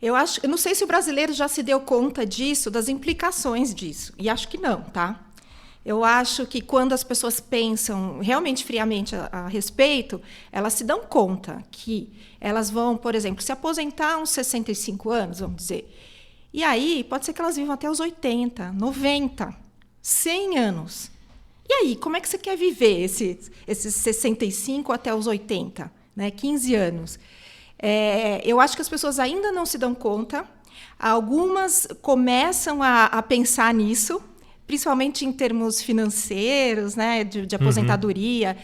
Eu não sei se o brasileiro já se deu conta disso, das implicações disso. E acho que não, tá? Eu acho que quando as pessoas pensam realmente friamente a respeito, elas se dão conta que elas vão, por exemplo, se aposentar aos 65 anos, vamos dizer. E aí, pode ser que elas vivam até os 80, 90, 100 anos. E aí, como é que você quer viver esses 65 até os 80, né? 15 anos? Eu acho que as pessoas ainda não se dão conta. Algumas começam a pensar nisso, principalmente em termos financeiros, né? De aposentadoria.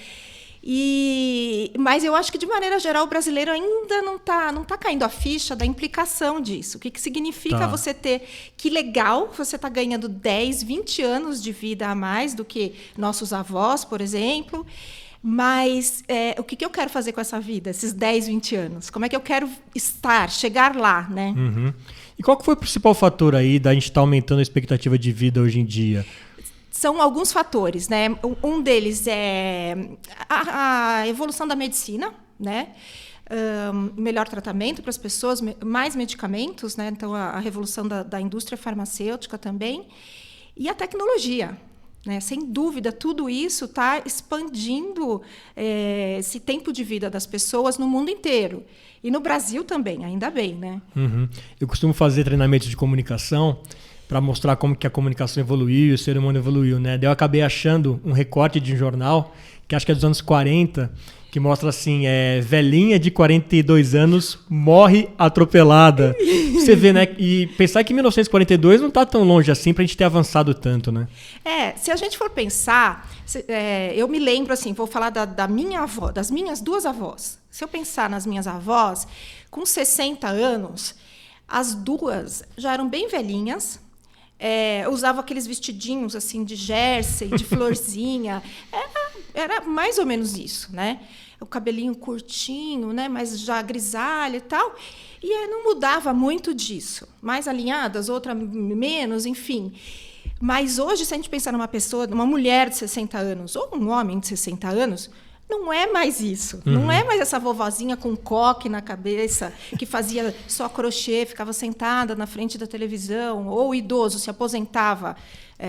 Mas eu acho que, de maneira geral, o brasileiro ainda não tá caindo a ficha da implicação disso. O que significa você ter... Que legal, você está ganhando 10, 20 anos de vida a mais do que nossos avós, por exemplo. Mas o que eu quero fazer com essa vida, esses 10, 20 anos? Como é que eu quero chegar lá, né? Uhum. E qual que foi o principal fator aí da gente estar aumentando a expectativa de vida hoje em dia? São alguns fatores, né? Um deles é a evolução da medicina, né? Melhor tratamento para as pessoas, mais medicamentos, né? Então, a revolução da indústria farmacêutica também. E a tecnologia, né? Sem dúvida, tudo isso está expandindo esse tempo de vida das pessoas no mundo inteiro. E no Brasil também, ainda bem, né? Uhum. Eu costumo fazer treinamentos de comunicação para mostrar como que a comunicação evoluiu e o ser humano evoluiu, né? Daí eu acabei achando um recorte de um jornal, que acho que é dos anos 40, que mostra assim, velhinha de 42 anos morre atropelada. Você vê, né? E pensar que 1942 não está tão longe assim para a gente ter avançado tanto, né? Se a gente for pensar, eu me lembro, assim, vou falar da minha avó, das minhas duas avós. Se eu pensar nas minhas avós, com 60 anos, as duas já eram bem velhinhas. Usava aqueles vestidinhos assim de jersey, de florzinha. Era mais ou menos isso, né? O cabelinho curtinho, né? Mas já grisalho e tal. E não mudava muito disso. Mais alinhadas, outra menos, enfim. Mas hoje, se a gente pensar numa mulher de 60 anos ou um homem de 60 anos, não é mais isso. Não é mais essa vovozinha com coque na cabeça que fazia só crochê, ficava sentada na frente da televisão, ou o idoso se aposentava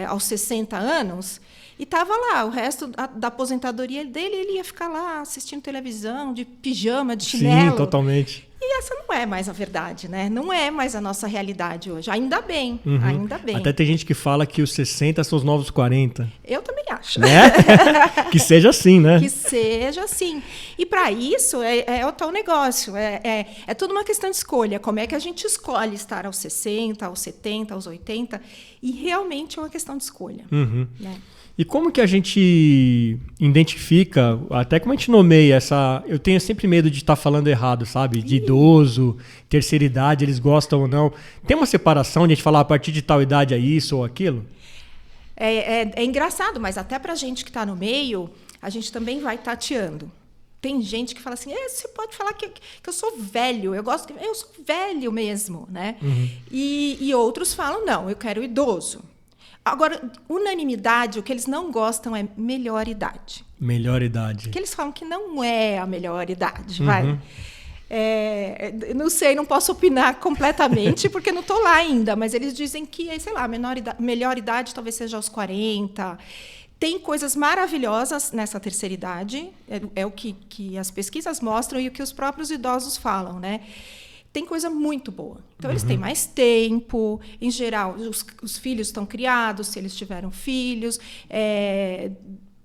aos 60 anos e estava lá. O resto da aposentadoria dele, ele ia ficar lá assistindo televisão, de pijama, de chinelo. Sim, totalmente. E essa não é mais a verdade, né? Não é mais a nossa realidade hoje. Ainda bem, ainda bem. Até tem gente que fala que os 60 são os novos 40. Eu também acho. Né? Que seja assim, né? Que seja assim. E para isso é o tal negócio. É tudo uma questão de escolha. Como é que a gente escolhe estar aos 60, aos 70, aos 80? E realmente é uma questão de escolha. Né? E como que a gente identifica, até como a gente nomeia essa... Eu tenho sempre medo de estar falando errado, sabe? De idoso, terceira idade, eles gostam ou não. Tem uma separação de a gente falar a partir de tal idade é isso ou aquilo? É engraçado, mas até para a gente que está no meio, a gente também vai tateando. Tem gente que fala assim, você pode falar que eu sou velho, eu sou velho mesmo, né? E outros falam, não, eu quero idoso. Agora, unanimidade, o que eles não gostam é melhor idade. Melhor idade. Porque eles falam que não é a melhor idade, vai. Não sei, não posso opinar completamente, porque não estou lá ainda, mas eles dizem que, sei lá, a melhor idade talvez seja aos 40. Tem coisas maravilhosas nessa terceira idade, é o que as pesquisas mostram e o que os próprios idosos falam, né? Tem coisa muito boa. Então, eles têm mais tempo. Em geral, os filhos estão criados, se eles tiveram filhos.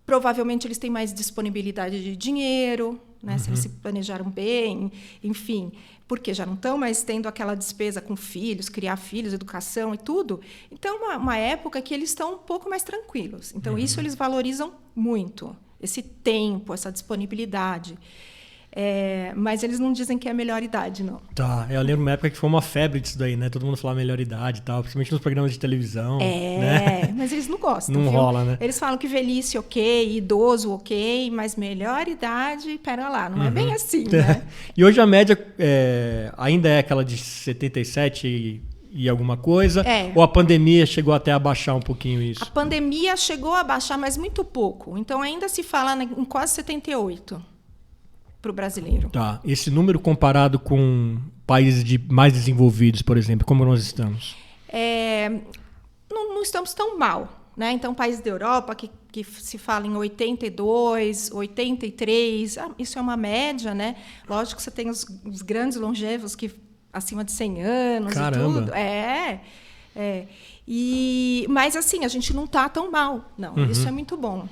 Provavelmente, eles têm mais disponibilidade de dinheiro, né? Se eles se planejaram bem, enfim. Porque já não estão mais tendo aquela despesa com filhos, criar filhos, educação e tudo. Então, uma época que eles estão um pouco mais tranquilos. Então, isso eles valorizam muito. Esse tempo, essa disponibilidade. Mas eles não dizem que é a melhor idade, não. Tá, eu lembro uma época que foi uma febre disso daí, né? Todo mundo falava melhor idade e tal, principalmente nos programas de televisão. Né? Mas eles não gostam. Não rola, né? Eles falam que velhice ok, idoso ok, mas melhor idade, pera lá, não é bem assim, né? E hoje a média ainda é aquela de 77 e alguma coisa? Ou a pandemia chegou até a baixar um pouquinho isso? A pandemia chegou a baixar, mas muito pouco. Então ainda se fala em quase 78. Para o brasileiro. Tá. Esse número comparado com países mais desenvolvidos, por exemplo? Como nós estamos? Não estamos tão mal, né? Então, países da Europa que se fala em 82, 83, isso é uma média, né? Lógico que você tem os grandes longevos que acima de 100 anos. Caramba. E tudo. Mas, assim, a gente não está tão mal. Não, isso é muito bom.